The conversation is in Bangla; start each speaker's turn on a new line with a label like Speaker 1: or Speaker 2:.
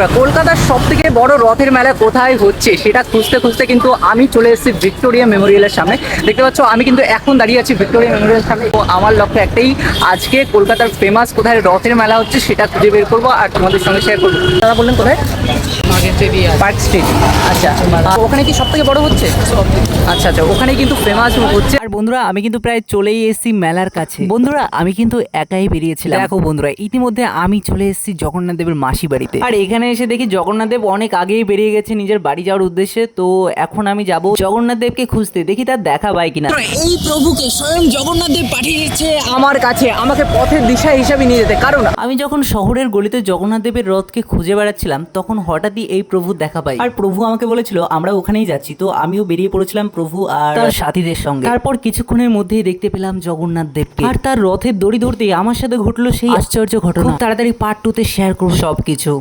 Speaker 1: বন্ধুরা, কলকাতার সব থেকে বড় রথের মেলা কোথায় হচ্ছে সেটা খুঁজতে খুঁজতে কিন্তু আমি চলে এসেছি ভিক্টোরিয়া মেমোরিয়ালের সামনে। দেখতে পাচ্ছ আমি কিন্তু এখন দাঁড়িয়ে আছি ভিক্টোরিয়া মেমোরিয়ালের সামনে। তো আমার লক্ষ্য একটাই, আজকে কলকাতার ফেমাস কোথায় রথের মেলা হচ্ছে সেটা খুঁজে বের করবো আর তোমাদের সঙ্গে শেয়ার করবো। তারা বললেন কোথায়? Park street. আচ্ছা, ওখানে কি সব থেকে বড় হচ্ছে? আচ্ছা আচ্ছা, ওখানে কিন্তু ফেমাস হচ্ছে। আর বন্ধুরা, আমি কিন্তু প্রায় চলেই এসেছি মেলার কাছে। বন্ধুরা, আমি কিন্তু একাই বেরিয়েছিলাম। দেখো বন্ধুরা, ইতিমধ্যে আমি চলে এসেছি জগন্নাথ দেবের মাসি বাড়িতে। আর এখানে এসে দেখি জগন্নাথ দেব অনেক আগেই বেরিয়ে গেছে নিজের বাড়ি যাওয়ার উদ্দেশ্যে। তো এখন আমি যাব জগন্নাথ দেবকে খুঁজতে, দেখি তার দেখা পাই কিনা। এই প্রভুকে স্বয়ং জগন্নাথ দেব পাঠিয়েছে আমার কাছে, আমাকে পথের দিশা হিসাবে নিয়ে যেতে। কারণ আমি যখন শহরের গলিতে জগন্নাথ দেবের রথকে খুঁজে বেড়াচ্ছিলাম, তখন হঠাৎই এই প্রভুর দেখা পাই। আর প্রভু আমাকে বলেছিল আমরা ওখানেই যাচ্ছি। তো আমিও বেরিয়ে পড়েছিলাম প্রভু আর তার সাথীদের সঙ্গে। তারপর কিছুক্ষণের মধ্যেই দেখতে পেলাম জগন্নাথ দেবকে, আর তার রথের দড়ি ধরতেই আমার সাথে ঘটলো সেই আশ্চর্য ঘটনা। খুব তাড়াতাড়ি পার্ট 2 তে শেয়ার করব সবকিছু।